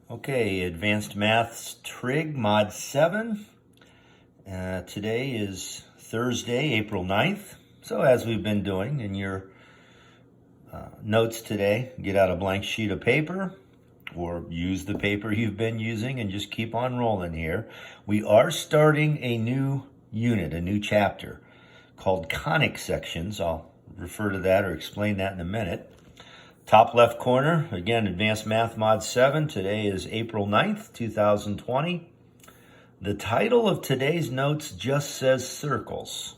Okay, Advanced Maths Trig Mod 7. Today is Thursday, April 9th. So as we've been doing in your notes today, get out a blank sheet of paper or use the paper you've been using and just keep on rolling here. We are starting a new unit, a new chapter called conic sections. I'll refer to that or explain that in a minute. Top left corner, again, Advanced Math Mod 7. Today is April 9th, 2020. The title of today's notes just says circles.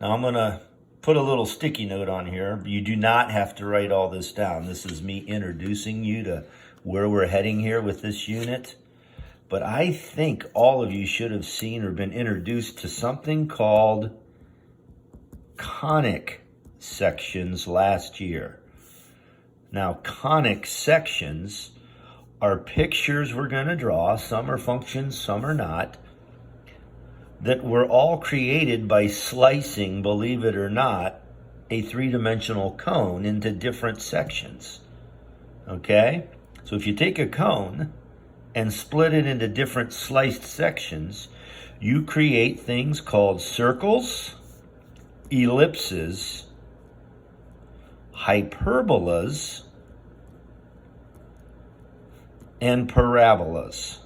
Now I'm going to put a little sticky note on here. You do not have to write all this down. This is me introducing you to where we're heading here with this unit. But I think all of you should have seen or been introduced to something called conic sections last year. Now, conic sections are pictures we're going to draw. Some are functions, some are not, that were all created by slicing, believe it or not, a three-dimensional cone into different sections. Okay? So if you take a cone and split it into different sliced sections, you create things called circles, ellipses, hyperbolas, and parabolas.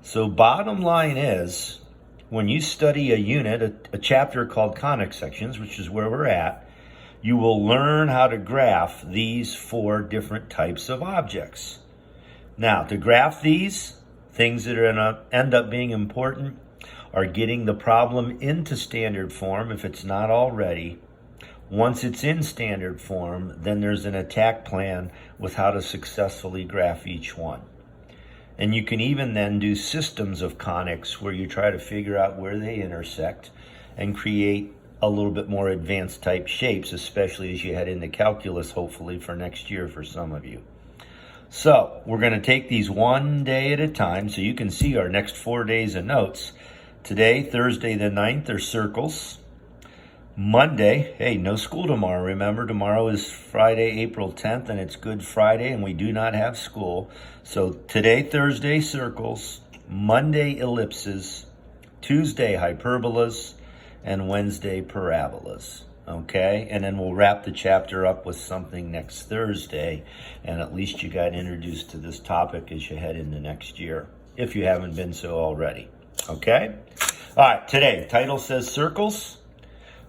So bottom line is, when you study a unit, a chapter called conic sections, which is where we're at, you will learn how to graph these four different types of objects. Now, to graph these, things that are going to end up being important are getting the problem into standard form if it's not already. Once it's in standard form, then there's an attack plan with how to successfully graph each one. And you can even then do systems of conics where you try to figure out where they intersect and create a little bit more advanced type shapes, especially as you head into calculus, hopefully for next year for some of you. So we're going to take these one day at a time so you can see our next 4 days of notes. Today, Thursday the 9th, are circles. Monday, hey, no school tomorrow. Remember, tomorrow is Friday, April 10th, and it's Good Friday, and we do not have school. So today, Thursday, circles. Monday, ellipses. Tuesday, hyperbolas. And Wednesday, parabolas. Okay? And then we'll wrap the chapter up with something next Thursday, and at least you got introduced to this topic as you head into next year, if you haven't been so already. Okay? All right, today, title says circles.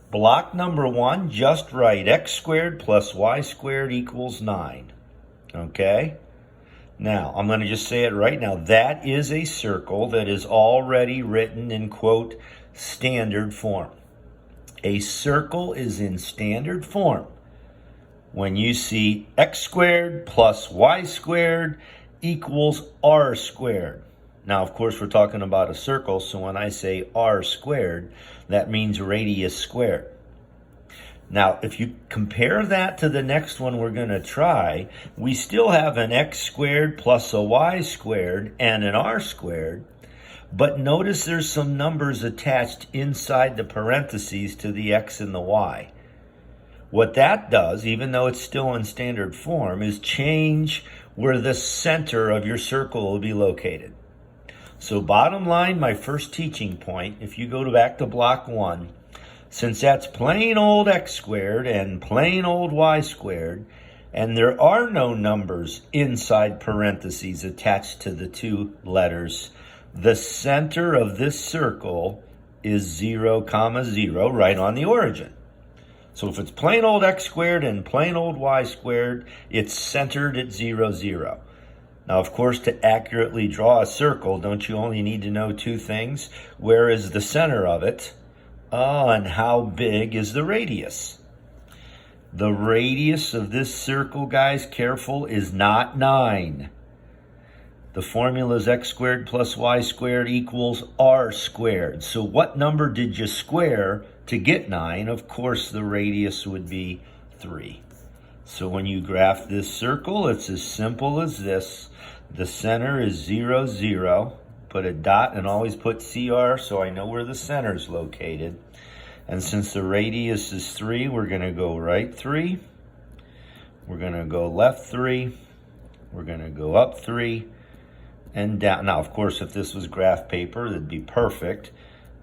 Block number 1, just write x squared plus y squared equals 9. Okay? Now, I'm going to just say it right now. That is a circle that is already written in, quote, standard form. A circle is in standard form when you see x squared plus y squared equals r squared. Now, of course, we're talking about a circle, so when I say r squared, that means radius squared. Now, if you compare that to the next one we're going to try, we still have an x squared plus a y squared and an r squared, but notice there's some numbers attached inside the parentheses to the x and the y. What that does, even though it's still in standard form, is change where the center of your circle will be located. So bottom line, my first teaching point, if you go back to block 1, since that's plain old x squared and plain old y squared, and there are no numbers inside parentheses attached to the two letters, the center of this circle is 0, 0, right on the origin. So if it's plain old x squared and plain old y squared, it's centered at 0, 0. Now, of course, to accurately draw a circle, don't you only need to know two things? Where is the center of it? And how big is the radius? The radius of this circle, guys, careful, is not 9. The formula is x squared plus y squared equals r squared. So what number did you square to get 9? Of course, the radius would be 3. So when you graph this circle, it's as simple as this. The center is 0, 0. Put a dot and always put CR so I know where the center is located. And since the radius is 3, we're going to go right 3. We're going to go left 3. We're going to go up 3 and down. Now, of course, if this was graph paper, it'd be perfect.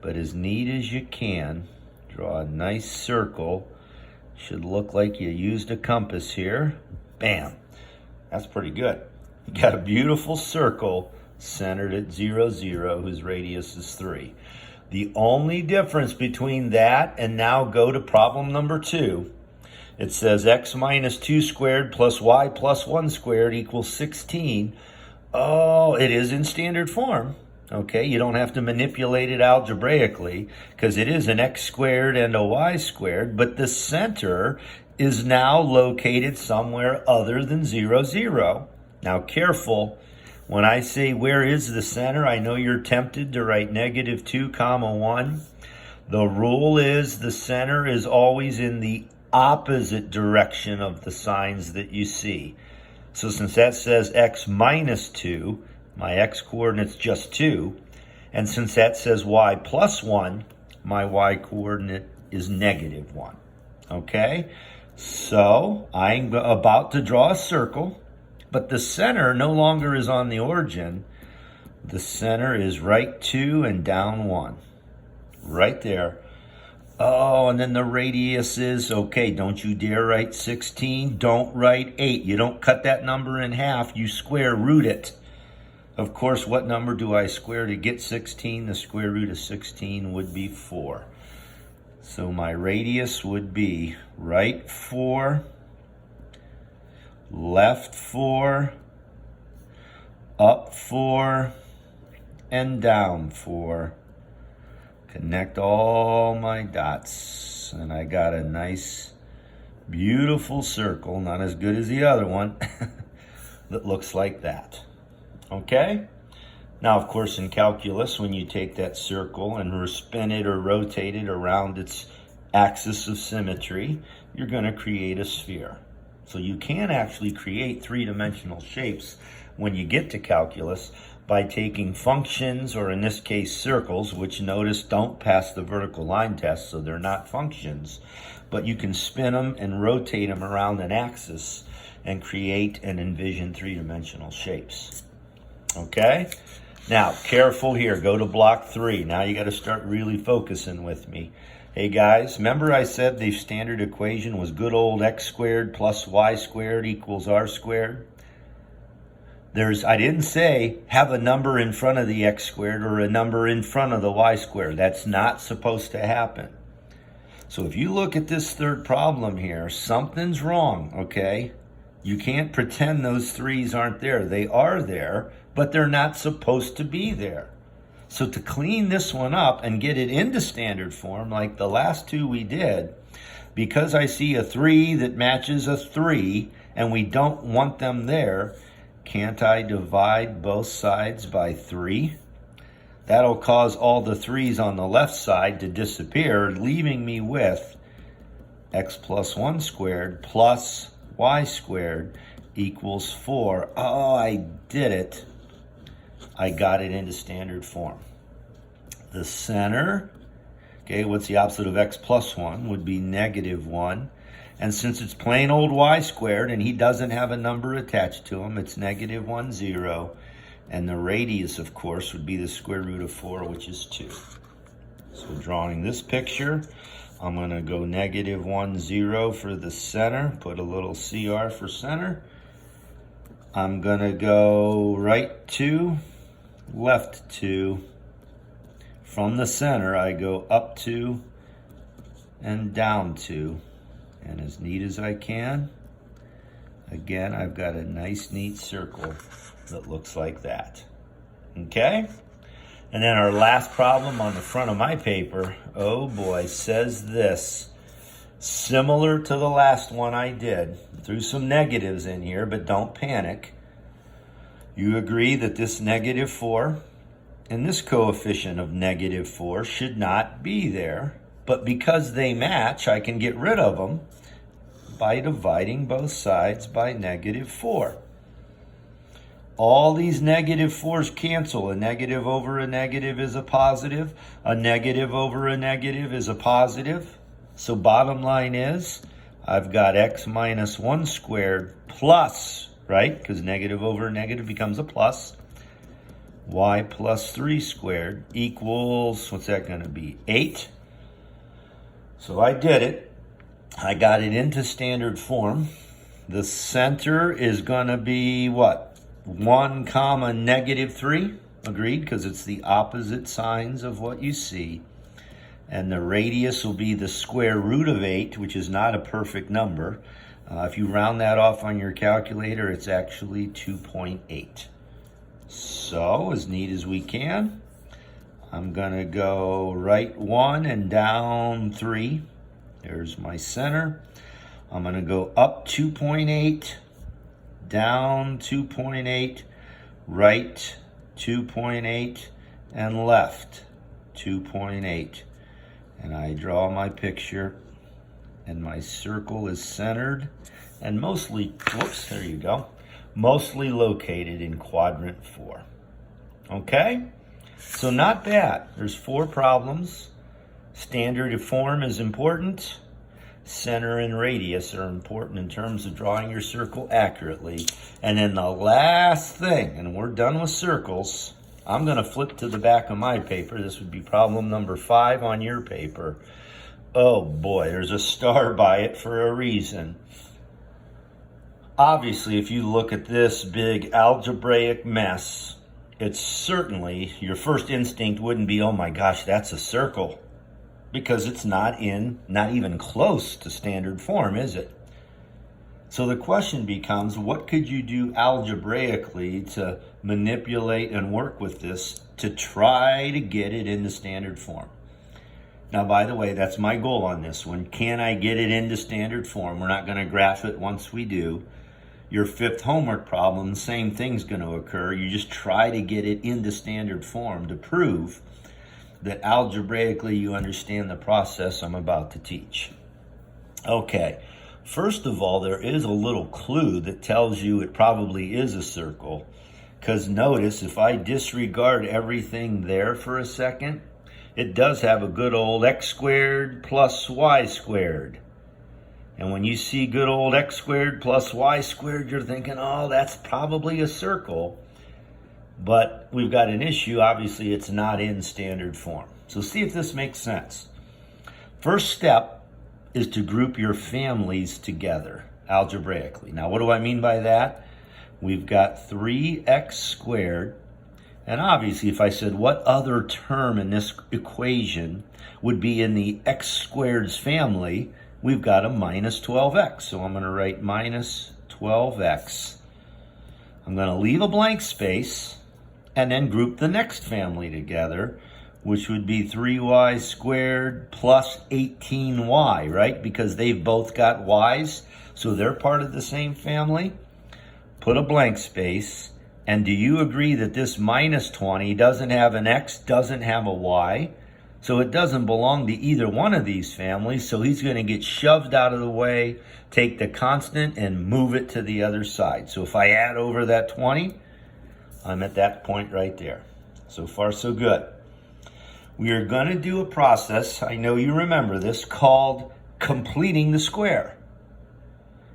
But as neat as you can, draw a nice circle. Should look like you used a compass here. Bam. That's pretty good. You got a beautiful circle centered at 0, 0, whose radius is 3. The only difference between that and now go to problem number 2, it says x minus 2 squared plus y plus 1 squared equals 16. Oh, it is in standard form. Okay, you don't have to manipulate it algebraically because it is an x squared and a y squared, but the center is now located somewhere other than 0, 0. Now, careful. When I say where is the center, I know you're tempted to write negative 2 comma 1. The rule is the center is always in the opposite direction of the signs that you see. So since that says x minus 2, my x coordinate's just 2. And since that says y plus 1, my y coordinate is negative 1. Okay? So I'm about to draw a circle. But the center no longer is on the origin. The center is right 2 and down 1. Right there. Oh, and then the radius is, okay, don't you dare write 16. Don't write 8. You don't cut that number in half. You square root it. Of course, what number do I square to get 16? The square root of 16 would be 4. So my radius would be right 4. Left 4, up 4, and down 4. Connect all my dots, and I got a nice, beautiful circle, not as good as the other one, that looks like that. Okay? Now, of course, in calculus, when you take that circle and spin it or rotate it around its axis of symmetry, you're going to create a sphere. So you can actually create three-dimensional shapes when you get to calculus by taking functions, or in this case circles, which notice don't pass the vertical line test, so they're not functions, but you can spin them and rotate them around an axis and create and envision three-dimensional shapes. Okay? Now, careful here. Go to block 3. Now you got to start really focusing with me. Hey guys, remember I said the standard equation was good old x squared plus y squared equals r squared? I didn't say have a number in front of the x squared or a number in front of the y squared. That's not supposed to happen. So if you look at this third problem here, something's wrong, okay? You can't pretend those 3's aren't there. They are there, but they're not supposed to be there. So to clean this one up and get it into standard form, like the last 2 we did, because I see a 3 that matches a 3, and we don't want them there, can't I divide both sides by 3? That'll cause all the 3's on the left side to disappear, leaving me with x plus 1 squared plus y squared equals 4. Oh, I did it. I got it into standard form. The center, okay, what's the opposite of x plus 1? Would be negative 1. And since it's plain old y squared and he doesn't have a number attached to him, it's negative 1, 0. And the radius, of course, would be the square root of 4, which is 2. So drawing this picture, I'm going to go negative 1, 0 for the center. Put a little CR for center. I'm going to go right 2. Left 2. From the center, I go up 2 and down 2. And as neat as I can, again, I've got a nice, neat circle that looks like that. Okay? And then our last problem on the front of my paper, oh boy, says this. Similar to the last one I did. Threw some negatives in here, but don't panic. You agree that this negative 4 and this coefficient of negative 4 should not be there, but because they match, I can get rid of them by dividing both sides by negative 4. All these negative 4's cancel. A negative over a negative is a positive. A negative over a negative is a positive. So bottom line is, I've got x minus 1 squared plus right? Because negative over negative becomes a plus. Y plus 3 squared equals, what's that going to be? 8. So I did it. I got it into standard form. The center is going to be what? 1 comma negative 3. Agreed, because it's the opposite signs of what you see. And the radius will be the square root of 8, which is not a perfect number. If you round that off on your calculator, it's actually 2.8. So, as neat as we can, I'm going to go right 1 and down 3. There's my center. I'm going to go up 2.8, down 2.8, right 2.8, and left 2.8. And I draw my picture, and my circle is centered and mostly, whoops, there you go, mostly located in quadrant 4. Okay? So not bad. There's 4 problems. Standard form is important. Center and radius are important in terms of drawing your circle accurately. And then the last thing, and we're done with circles, I'm going to flip to the back of my paper. This would be problem number 5 on your paper. Oh boy, there's a star by it for a reason. Obviously, if you look at this big algebraic mess, it's certainly, your first instinct wouldn't be, oh my gosh, that's a circle. Because it's not even close to standard form, is it? So the question becomes, what could you do algebraically to manipulate and work with this to try to get it into standard form? Now, by the way, that's my goal on this one. Can I get it into standard form? We're not going to graph it once we do. Your 5th homework problem, the same thing's going to occur. You just try to get it into standard form to prove that algebraically you understand the process I'm about to teach. Okay, first of all, there is a little clue that tells you it probably is a circle. Because notice, if I disregard everything there for a second, it does have a good old x squared plus y squared. And when you see good old x squared plus y squared, you're thinking, oh, that's probably a circle. But we've got an issue. Obviously, it's not in standard form. So see if this makes sense. First step is to group your families together algebraically. Now, what do I mean by that? We've got 3x squared. And obviously, if I said what other term in this equation would be in the x squared's family, we've got a minus 12x. So I'm going to write minus 12x. I'm going to leave a blank space and then group the next family together, which would be 3y squared plus 18y, right? Because they've both got y's, so they're part of the same family. Put a blank space. And do you agree that this minus 20 doesn't have an x, doesn't have a y? So it doesn't belong to either one of these families, so he's going to get shoved out of the way, take the constant, and move it to the other side. So if I add over that 20, I'm at that point right there. So far, so good. We are going to do a process, I know you remember this, called completing the square.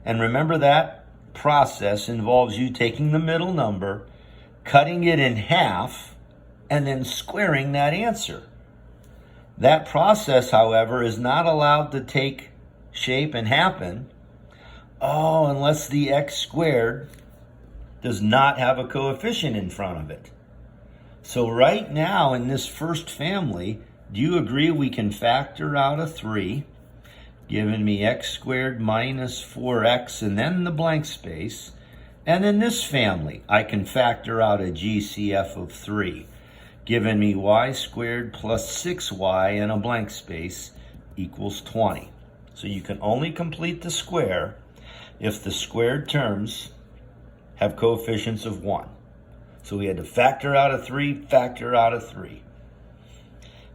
And remember that process involves you taking the middle number, cutting it in half, and then squaring that answer. That process, however, is not allowed to take shape and happen, unless the x squared does not have a coefficient in front of it. So right now in this first family, do you agree we can factor out a 3, giving me x squared minus 4x and then the blank space? And in this family, I can factor out a GCF of 3, giving me y squared plus 6y and a blank space equals 20. So you can only complete the square if the squared terms have coefficients of 1. So we had to factor out a 3, factor out a 3.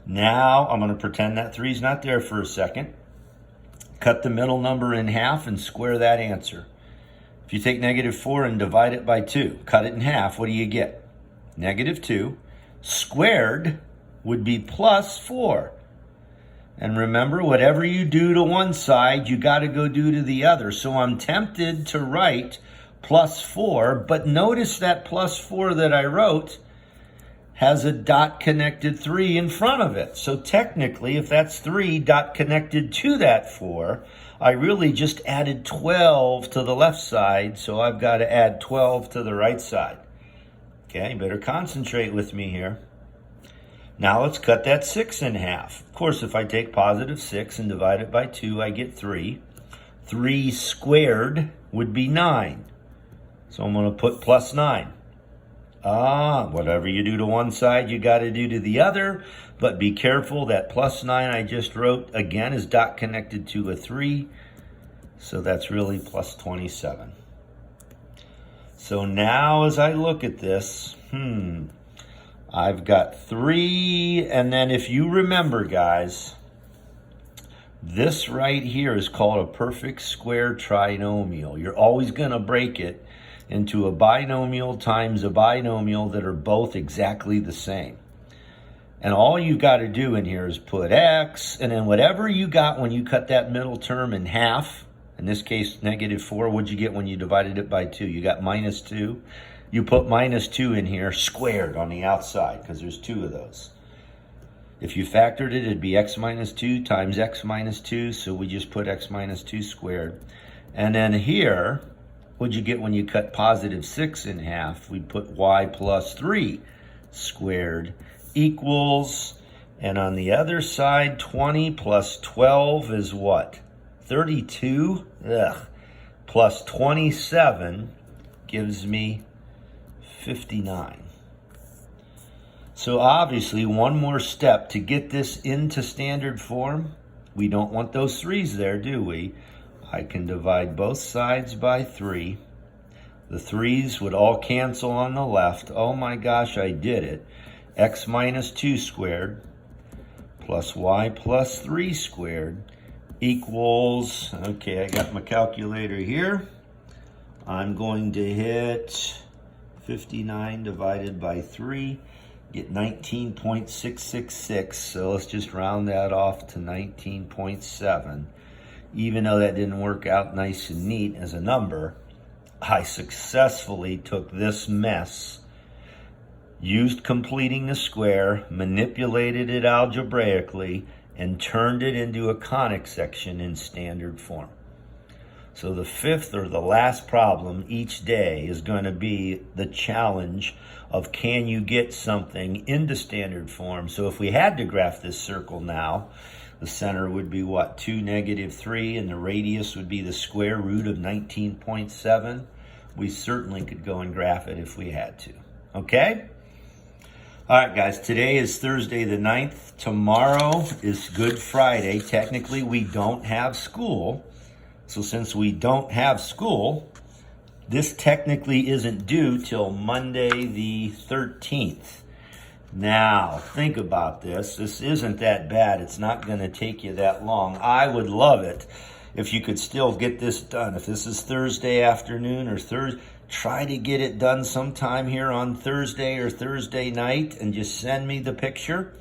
Now I'm going to pretend that 3 is not there for a second. Cut the middle number in half and square that answer. If you take negative 4 and divide it by 2, cut it in half, what do you get? Negative 2 squared would be plus 4. And remember, whatever you do to one side, you got to go do to the other. So I'm tempted to write plus 4, but notice that plus 4 that I wrote has a dot connected 3 in front of it. So technically, if that's 3 dot connected to that 4, I really just added 12 to the left side, so I've got to add 12 to the right side. Okay, better concentrate with me here. Now let's cut that 6 in half. Of course, if I take positive 6 and divide it by 2, I get 3. 3 squared would be 9. So I'm going to put plus 9. Whatever you do to one side, you got to do to the other. But be careful, that plus 9 I just wrote, again, is dot connected to a 3. So that's really plus 27. So now as I look at this, I've got 3. And then if you remember, guys, this right here is called a perfect square trinomial. You're always going to break it into a binomial times a binomial that are both exactly the same. And all you got to do in here is put x, and then whatever you got when you cut that middle term in half, in this case, -4, what'd you get when you divided it by 2? You got -2. You put -2 in here, squared on the outside, because there's 2 of those. If you factored it, it'd be x minus 2 times x minus 2, so we just put x minus 2 squared. And then here, what'd you get when you cut positive 6 in half? We put y plus 3 squared equals, and on the other side, 20 plus 12 is what? 32? Plus 27 gives me 59. So obviously, one more step to get this into standard form. We don't want those 3's there, do we? I can divide both sides by 3. The 3's would all cancel on the left. Oh my gosh, I did it. X minus 2 squared plus y plus 3 squared equals, okay, I got my calculator here. I'm going to hit 59 divided by 3, get 19.666. So let's just round that off to 19.7. Even though that didn't work out nice and neat as a number, I successfully took this mess, used completing the square, manipulated it algebraically, and turned it into a conic section in standard form. So the 5th or the last problem each day is going to be the challenge of, can you get something into standard form? So if we had to graph this circle now, the center would be what? 2, -3, and the radius would be the square root of 19.7. We certainly could go and graph it if we had to. Okay? All right, guys, today is Thursday the 9th. Tomorrow is Good Friday. Technically, we don't have school. So since we don't have school, this technically isn't due till Monday the 13th. Now, think about this. This isn't that bad. It's not going to take you that long. I would love it if you could still get this done. If this is Thursday afternoon or Thursday, try to get it done sometime here on Thursday or Thursday night and just send me the picture.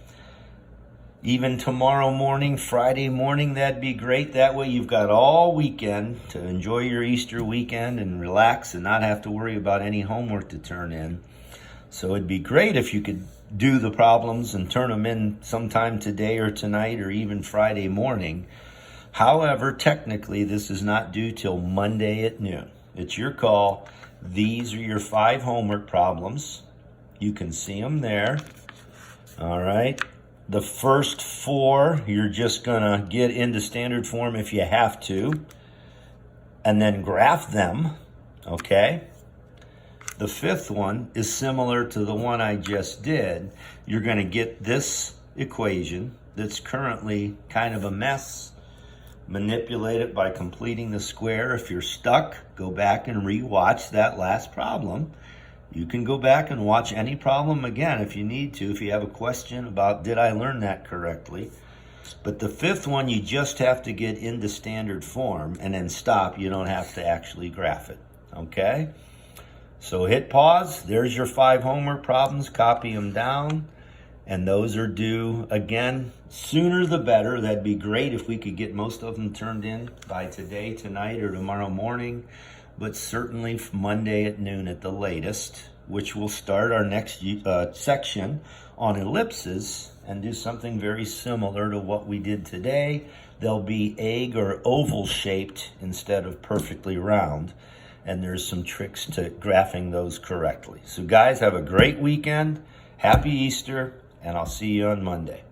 Even tomorrow morning, Friday morning, that'd be great. That way you've got all weekend to enjoy your Easter weekend and relax and not have to worry about any homework to turn in. So it'd be great if you could do the problems and turn them in sometime today or tonight or even Friday morning. However, technically, this is not due till Monday at noon. It's your call. These are your 5 homework problems. You can see them there. All right. The first 4, you're just going to get into standard form if you have to, and then graph them, okay? The 5th one is similar to the one I just did. You're going to get this equation that's currently kind of a mess, manipulate it by completing the square. If you're stuck, go back and re-watch that last problem. You can go back and watch any problem again if you need to, if you have a question about, did I learn that correctly? But the 5th one, you just have to get into standard form and then stop. You don't have to actually graph it, okay? So hit pause. There's your 5 homework problems. Copy them down. And those are due, again, sooner the better. That'd be great if we could get most of them turned in by today, tonight, or tomorrow morning. but certainly Monday at noon at the latest, which will start our next section on ellipses and do something very similar to what we did today. They'll be egg or oval shaped instead of perfectly round. And there's some tricks to graphing those correctly. So guys, have a great weekend. Happy Easter, and I'll see you on Monday.